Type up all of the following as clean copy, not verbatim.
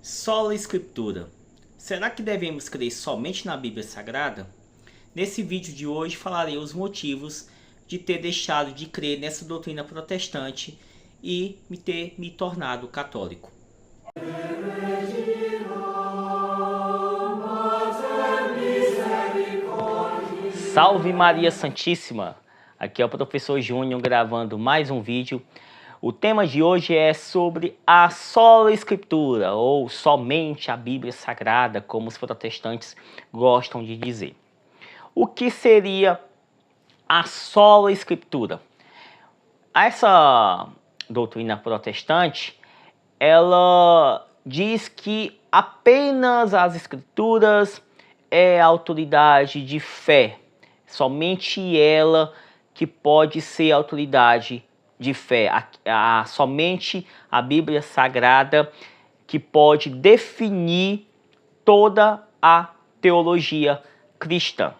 Sola Escritura. Será que devemos crer somente na Bíblia Sagrada? Nesse vídeo de hoje falarei os motivos de ter deixado de crer nessa doutrina protestante e ter me tornado católico. Salve Maria Santíssima! Aqui é o professor Júnior gravando mais um vídeo. O tema de hoje é sobre a sola Escritura, ou somente a Bíblia Sagrada, como os protestantes gostam de dizer. O que seria a sola Escritura? Essa doutrina protestante, ela diz que apenas as Escrituras é a autoridade de fé, somente ela que pode ser autoridade de fé, somente a Bíblia Sagrada que pode definir toda a teologia cristã.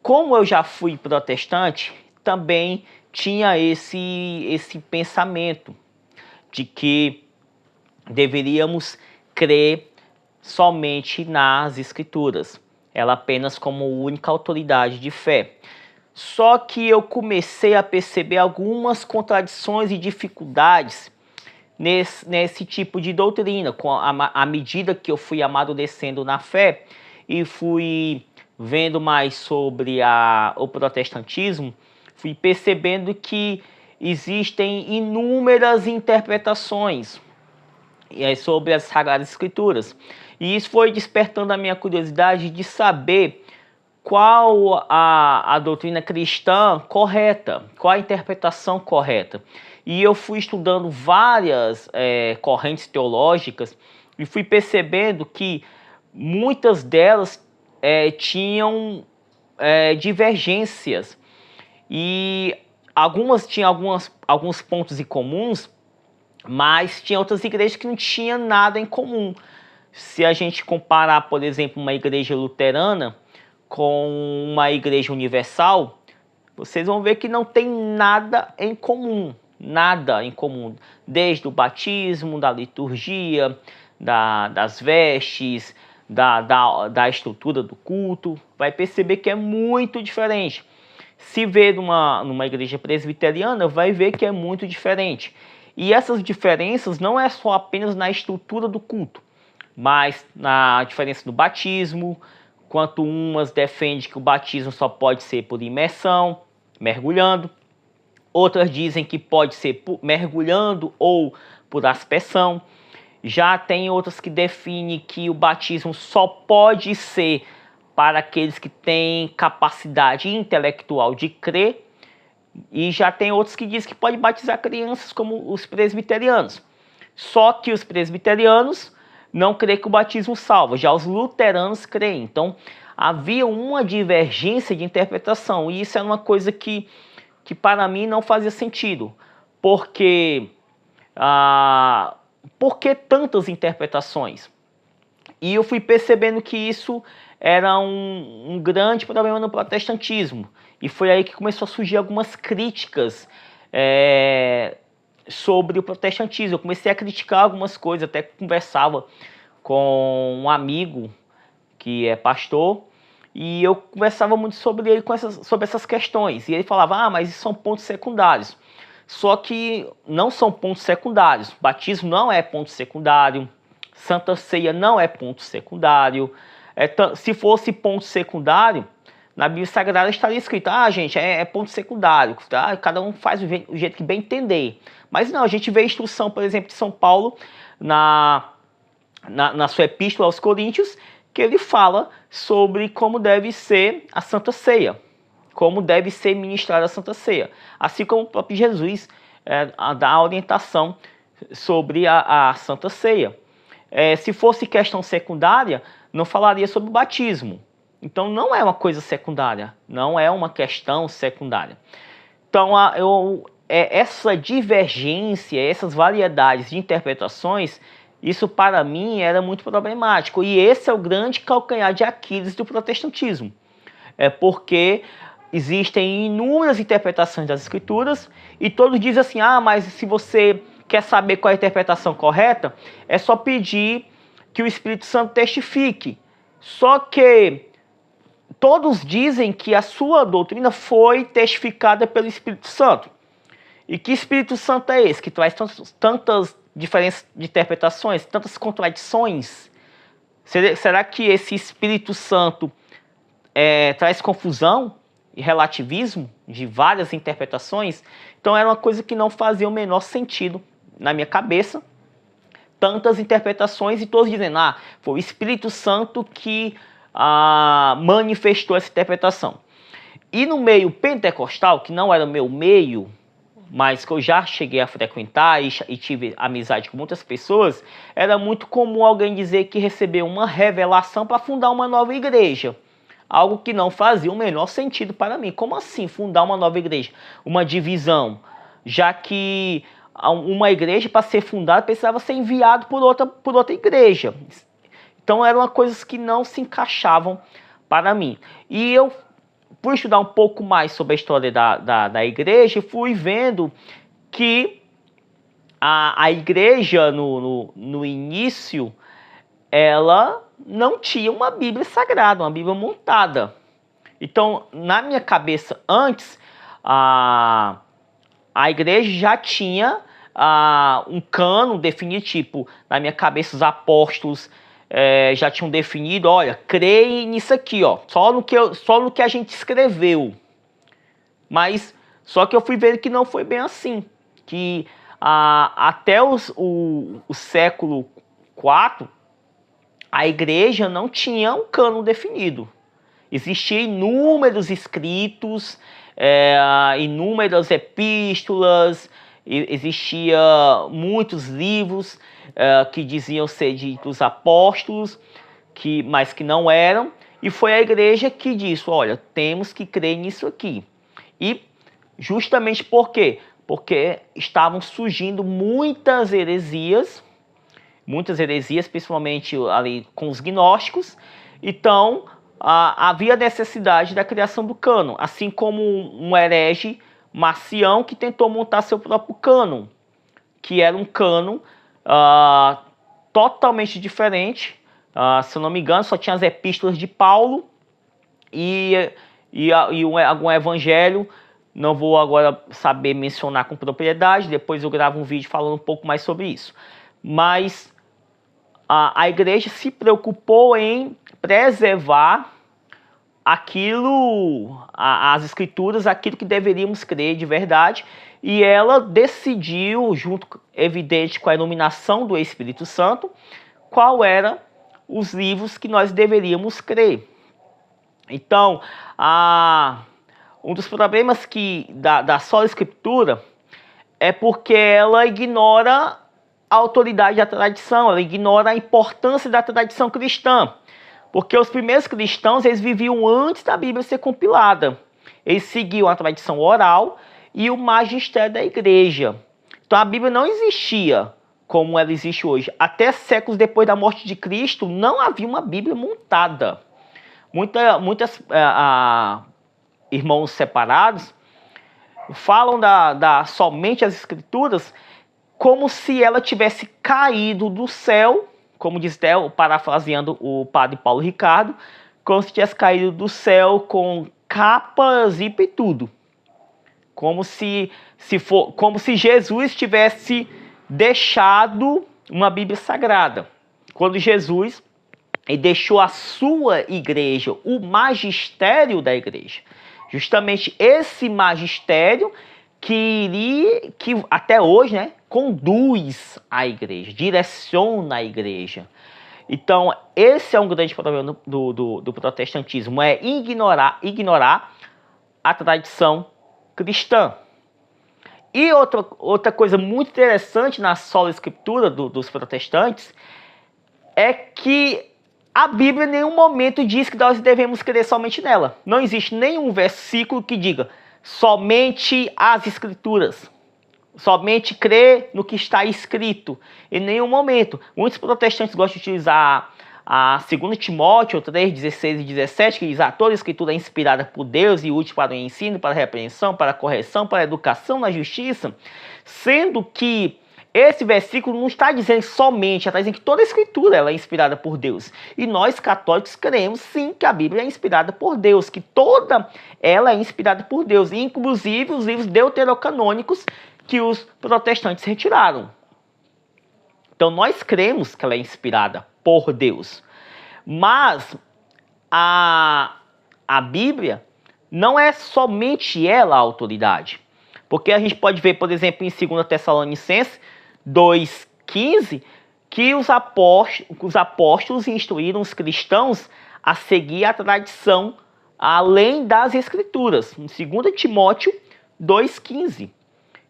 Como eu já fui protestante, também tinha esse pensamento de que deveríamos crer somente nas Escrituras, ela apenas como única autoridade de fé. Só que eu comecei a perceber algumas contradições e dificuldades nesse tipo de doutrina, à medida que eu fui amadurecendo na fé e fui vendo mais sobre o protestantismo, fui percebendo que existem inúmeras interpretações sobre as Sagradas Escrituras. E isso foi despertando a minha curiosidade de saber qual a doutrina cristã correta, qual a interpretação correta. E eu fui estudando várias correntes teológicas e fui percebendo que muitas delas tinham divergências e algumas tinham alguns pontos em comuns, mas tinha outras igrejas que não tinham nada em comum. Se a gente comparar, por exemplo, uma igreja luterana com uma igreja universal, vocês vão ver que não tem nada em comum, desde o batismo, da liturgia, das vestes, da estrutura do culto, vai perceber que é muito diferente. Se vê numa igreja presbiteriana, vai ver que é muito diferente. E essas diferenças não é só apenas na estrutura do culto, mas na diferença do batismo, quanto umas defendem que o batismo só pode ser por imersão, mergulhando. Outras dizem que pode ser mergulhando ou por aspersão. Já tem outras que definem que o batismo só pode ser para aqueles que têm capacidade intelectual de crer. E já tem outros que dizem que pode batizar crianças, como os presbiterianos. Só que os presbiterianos não creem que o batismo salva, já os luteranos creem. Então havia uma divergência de interpretação, e isso é uma coisa que para mim não fazia sentido. Porque por que tantas interpretações? E eu fui percebendo que isso era um grande problema no protestantismo. E foi aí que começou a surgir algumas críticas sobre o protestantismo. Eu comecei a criticar algumas coisas, até conversava com um amigo que é pastor, e eu conversava muito sobre ele sobre essas questões. E ele falava, mas isso são pontos secundários. Só que não são pontos secundários. Batismo não é ponto secundário. Santa Ceia não é ponto secundário. Se fosse ponto secundário, na Bíblia Sagrada estaria escrito, gente, é ponto secundário, tá? Cada um faz o jeito que bem entender. Mas não, a gente vê a instrução, por exemplo, de São Paulo, na sua epístola aos Coríntios, que ele fala sobre como deve ser a Santa Ceia, como deve ser ministrada a Santa Ceia. Assim como o próprio Jesus dá a orientação sobre a Santa Ceia. Se fosse questão secundária, não falaria sobre o batismo. Então não é uma coisa secundária, não é uma questão secundária. Então essa divergência, essas variedades de interpretações, isso para mim era muito problemático. E esse é o grande calcanhar de Aquiles do protestantismo. Porque existem inúmeras interpretações das Escrituras e todos dizem assim, mas se você quer saber qual é a interpretação correta, é só pedir que o Espírito Santo testifique. Só que todos dizem que a sua doutrina foi testificada pelo Espírito Santo. E que Espírito Santo é esse que traz tantas diferentes interpretações, tantas contradições? Será que esse Espírito Santo traz confusão e relativismo de várias interpretações? Então era uma coisa que não fazia o menor sentido na minha cabeça. Tantas interpretações e todos dizendo, foi o Espírito Santo que manifestou essa interpretação. E no meio pentecostal, que não era o meu meio, mas que eu já cheguei a frequentar e tive amizade com muitas pessoas, era muito comum alguém dizer que recebeu uma revelação para fundar uma nova igreja. Algo que não fazia o menor sentido para mim. Como assim fundar uma nova igreja? Uma divisão, já que uma igreja, para ser fundada, precisava ser enviado por outra igreja. Então eram coisas que não se encaixavam para mim. E eu fui estudar um pouco mais sobre a história da igreja e fui vendo que a igreja no início, ela não tinha uma Bíblia sagrada, uma Bíblia montada. Então, na minha cabeça, antes, a igreja já tinha um cânon definido, tipo, na minha cabeça os apóstolos já tinham definido, olha, creem nisso aqui, ó, só no que a gente escreveu. Mas, só que eu fui ver que não foi bem assim, que até o século IV, a igreja não tinha um cânon definido. Existiam inúmeros escritos, inúmeras epístolas, existia muitos livros que diziam ser dos apóstolos, mas que não eram, e foi a igreja que disse, olha, temos que crer nisso aqui. E justamente por quê? Porque estavam surgindo muitas heresias, principalmente ali com os gnósticos, então havia necessidade da criação do cânon, assim como um herege Marcião que tentou montar seu próprio cânon, que era um cânon totalmente diferente. Se eu não me engano, só tinha as epístolas de Paulo e algum evangelho. Não vou agora saber mencionar com propriedade, depois eu gravo um vídeo falando um pouco mais sobre isso. Mas a igreja se preocupou em preservar as escrituras, aquilo que deveríamos crer de verdade, e ela decidiu, evidente, com a iluminação do Espírito Santo, qual eram os livros que nós deveríamos crer. Então, um dos problemas da sola escritura é porque ela ignora a autoridade da tradição, ela ignora a importância da tradição cristã. Porque os primeiros cristãos, eles viviam antes da Bíblia ser compilada. Eles seguiam a tradição oral e o magistério da igreja. Então a Bíblia não existia como ela existe hoje. Até séculos depois da morte de Cristo, não havia uma Bíblia montada. Muitos irmãos separados falam somente as Escrituras como se ela tivesse caído do céu, como diz até, parafraseando o padre Paulo Ricardo, como se tivesse caído do céu com capa, zíper e tudo. Como se Jesus tivesse deixado uma Bíblia Sagrada. Quando Jesus deixou a sua igreja, o magistério da igreja. Justamente esse magistério que até hoje, né, conduz a igreja, direciona a igreja. Então, esse é um grande problema do protestantismo, é ignorar a tradição cristã. E outra coisa muito interessante na sola escritura dos protestantes é que a Bíblia em nenhum momento diz que nós devemos crer somente nela. Não existe nenhum versículo que diga somente as escrituras, somente crer no que está escrito. Em nenhum momento. Muitos protestantes gostam de utilizar a 2 Timóteo 3, 16 e 17, que diz: toda a escritura é inspirada por Deus e útil para o ensino, para a repreensão, para a correção, para a educação na justiça, sendo que esse versículo não está dizendo somente, está dizendo que toda a escritura ela é inspirada por Deus. E nós católicos cremos sim que a Bíblia é inspirada por Deus, que toda ela é inspirada por Deus, inclusive os livros deuterocanônicos que os protestantes retiraram. Então nós cremos que ela é inspirada por Deus. Mas a Bíblia não é somente ela a autoridade. Porque a gente pode ver, por exemplo, em 2 Tessalonicenses 2,15, que os apóstolos instruíram os cristãos a seguir a tradição além das Escrituras. Em 2 Timóteo 2,15.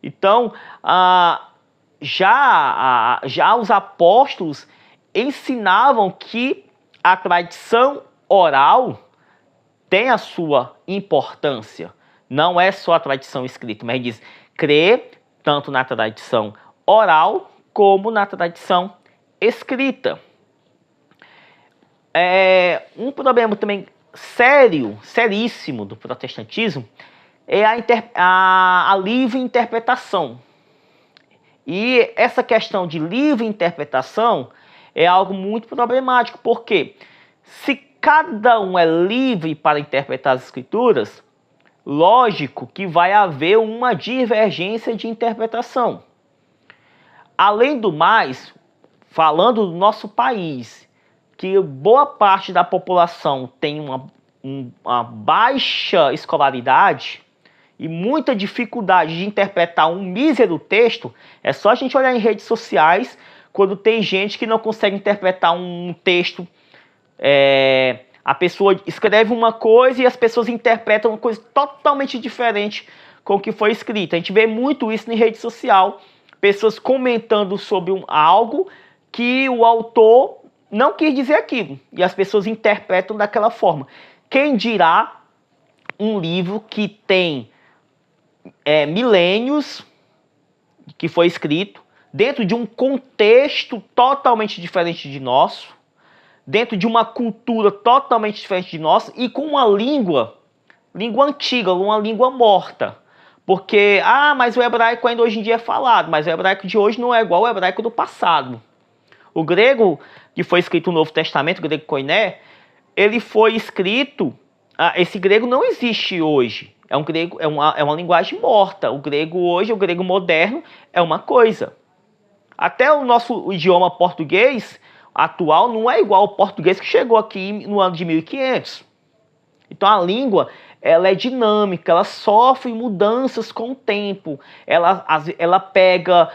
Então, já os apóstolos ensinavam que a tradição oral tem a sua importância. Não é só a tradição escrita, mas diz crer tanto na tradição oral como na tradição escrita. Um problema também seríssimo do protestantismo é a livre interpretação. E essa questão de livre interpretação é algo muito problemático, porque se cada um é livre para interpretar as escrituras, lógico que vai haver uma divergência de interpretação. Além do mais, falando do nosso país, que boa parte da população tem uma baixa escolaridade e muita dificuldade de interpretar um mísero texto, é só a gente olhar em redes sociais, quando tem gente que não consegue interpretar um texto. A pessoa escreve uma coisa e as pessoas interpretam uma coisa totalmente diferente com o que foi escrito. A gente vê muito isso em rede social, pessoas comentando sobre algo que o autor não quis dizer aquilo, e as pessoas interpretam daquela forma. Quem dirá um livro que tem milênios que foi escrito dentro de um contexto totalmente diferente de nosso, dentro de uma cultura totalmente diferente de nossa e com uma língua antiga, uma língua morta. Porque, mas o hebraico ainda hoje em dia é falado, mas o hebraico de hoje não é igual ao hebraico do passado. O grego que foi escrito no Novo Testamento, o grego koiné, ele foi escrito, esse grego não existe hoje. É uma linguagem morta. O grego hoje, o grego moderno, é uma coisa. Até o nosso idioma português atual não é igual ao português que chegou aqui no ano de 1500. Então a língua, ela é dinâmica, ela sofre mudanças com o tempo. Ela pega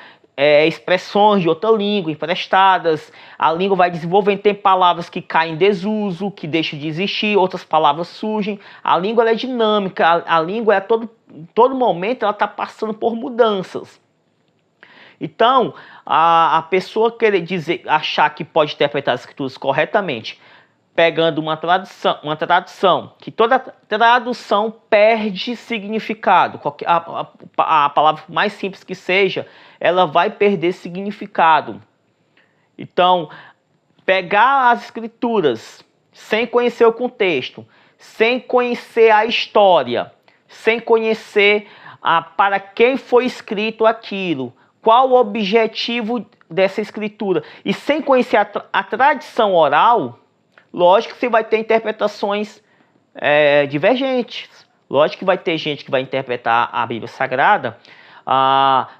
expressões de outra língua emprestadas, a língua vai desenvolvendo, tem palavras que caem em desuso, que deixam de existir, outras palavras surgem. A língua ela é dinâmica, a língua todo momento ela está passando por mudanças. Então, a pessoa achar que pode interpretar as escrituras corretamente, pegando uma tradução, que toda tradução perde significado. A palavra mais simples que seja, ela vai perder significado. Então, pegar as escrituras sem conhecer o contexto, sem conhecer a história, sem conhecer para quem foi escrito aquilo, qual o objetivo dessa escritura, e sem conhecer a tradição oral, lógico que você vai ter interpretações divergentes. Lógico que vai ter gente que vai interpretar a Bíblia Sagrada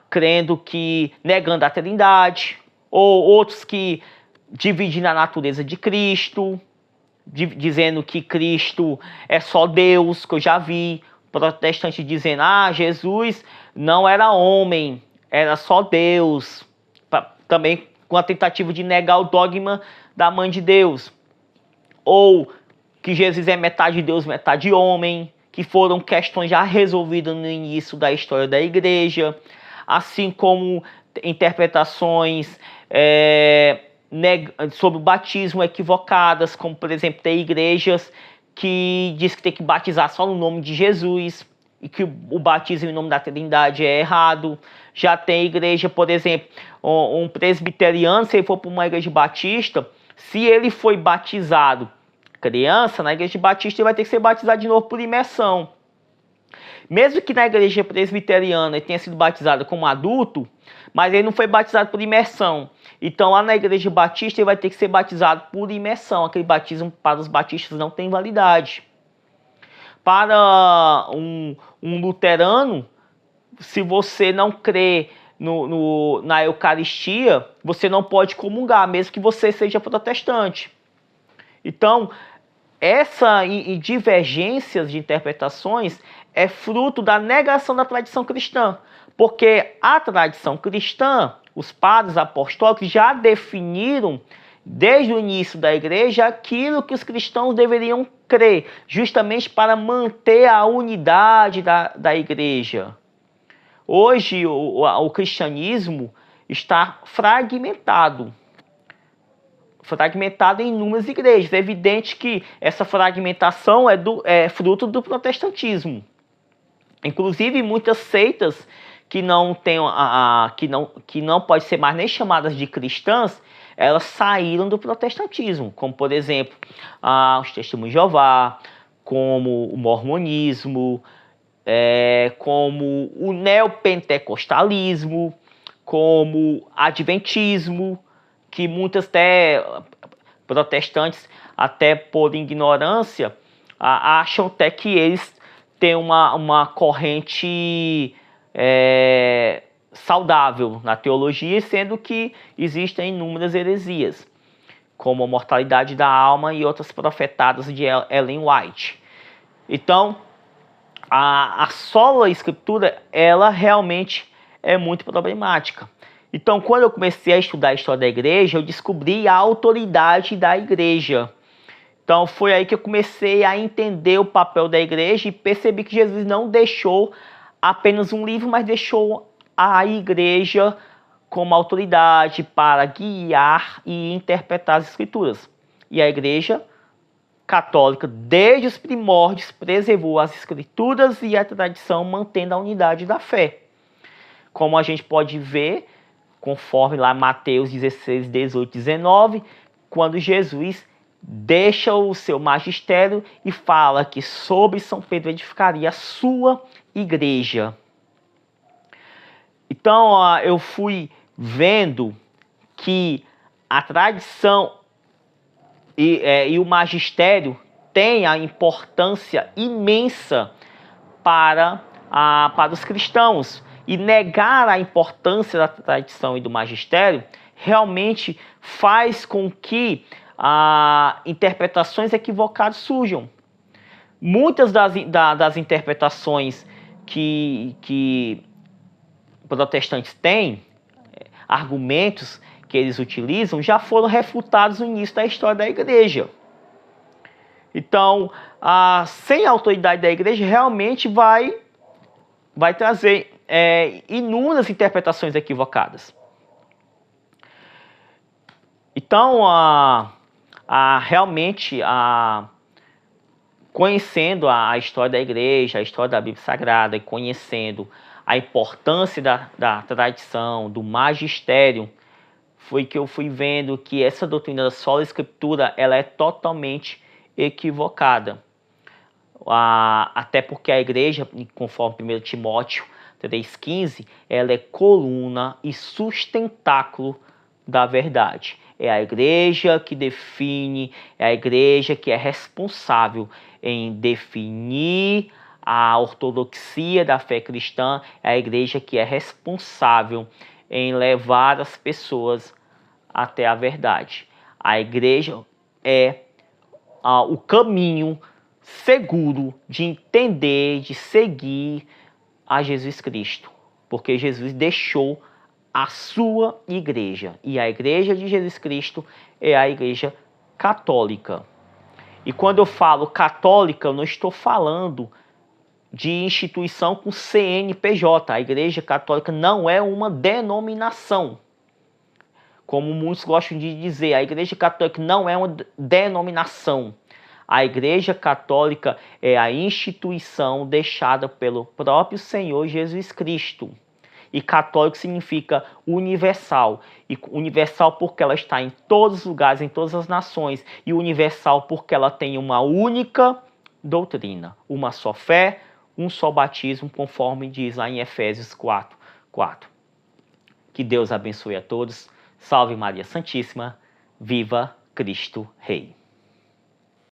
crendo que, negando a Trindade, ou outros que dividem a natureza de Cristo, dizendo que Cristo é só Deus, que eu já vi protestante dizendo, Jesus não era homem, era só Deus, também com a tentativa de negar o dogma da mãe de Deus. Ou que Jesus é metade Deus, metade homem, que foram questões já resolvidas no início da história da igreja, assim como interpretações sobre o batismo equivocadas, como por exemplo tem igrejas que diz que tem que batizar só no nome de Jesus e que o batismo em nome da Trindade é errado. Já tem igreja, por exemplo, um presbiteriano, se ele for para uma igreja batista, se ele foi batizado criança, na igreja batista ele vai ter que ser batizado de novo por imersão. Mesmo que na igreja presbiteriana ele tenha sido batizado como adulto, mas ele não foi batizado por imersão. Então lá na igreja batista ele vai ter que ser batizado por imersão. Aquele batismo para os batistas não tem validade. Para um luterano, se você não crê na Eucaristia, você não pode comungar, mesmo que você seja protestante. Então, essa divergências de interpretações é fruto da negação da tradição cristã. Porque a tradição cristã, os padres apostólicos já definiram desde o início da igreja aquilo que os cristãos deveriam crer, justamente para manter a unidade da igreja. Hoje o cristianismo está fragmentado em inúmeras igrejas. É evidente que essa fragmentação é fruto do protestantismo. Inclusive muitas seitas que não podem ser mais nem chamadas de cristãs, elas saíram do protestantismo, como por exemplo os Testemunhos de Jeová, como o mormonismo, como o neopentecostalismo, como o adventismo, que muitas protestantes, até por ignorância, acham até que eles têm uma corrente saudável na teologia, sendo que existem inúmeras heresias, como a mortalidade da alma e outras profetadas de Ellen White. Então, a sola escritura, ela realmente é muito problemática. Então, quando eu comecei a estudar a história da igreja, eu descobri a autoridade da igreja. Então, foi aí que eu comecei a entender o papel da igreja e percebi que Jesus não deixou apenas um livro, mas deixou a igreja como autoridade para guiar e interpretar as escrituras. E a igreja católica, desde os primórdios, preservou as escrituras e a tradição, mantendo a unidade da fé. Como a gente pode ver, conforme lá Mateus 16, 18, 19, quando Jesus deixa o seu magistério e fala que sobre São Pedro edificaria a sua igreja. Então, eu fui vendo que a tradição e o magistério têm a importância imensa para os cristãos. E negar a importância da tradição e do magistério realmente faz com que interpretações equivocadas surjam. Muitas das interpretações que protestantes têm, argumentos que eles utilizam, já foram refutados no início da história da igreja. Então, sem a autoridade da igreja, realmente vai trazer inúmeras interpretações equivocadas. Então, realmente, conhecendo a história da igreja, a história da Bíblia Sagrada, e conhecendo a importância da tradição, do magistério, foi que eu fui vendo que essa doutrina da sola escritura, ela é totalmente equivocada. Até porque a igreja, conforme 1 Timóteo 3,15, ela é coluna e sustentáculo da verdade. É a igreja que define, é a igreja que é responsável em definir a ortodoxia da fé cristã, é a igreja que é responsável em levar as pessoas até a verdade. A igreja é o caminho seguro de entender, de seguir a Jesus Cristo, porque Jesus deixou a sua igreja, e a igreja de Jesus Cristo é a igreja católica. E quando eu falo católica, eu não estou falando de instituição com CNPJ. A igreja católica não é uma denominação, como muitos gostam de dizer. A igreja católica não é uma denominação. A igreja católica é a instituição deixada pelo próprio Senhor Jesus Cristo. E católico significa universal. E universal porque ela está em todos os lugares, em todas as nações. E universal porque ela tem uma única doutrina, uma só fé, um só batismo, conforme diz lá em Efésios 4:4. Que Deus abençoe a todos. Salve Maria Santíssima. Viva Cristo Rei.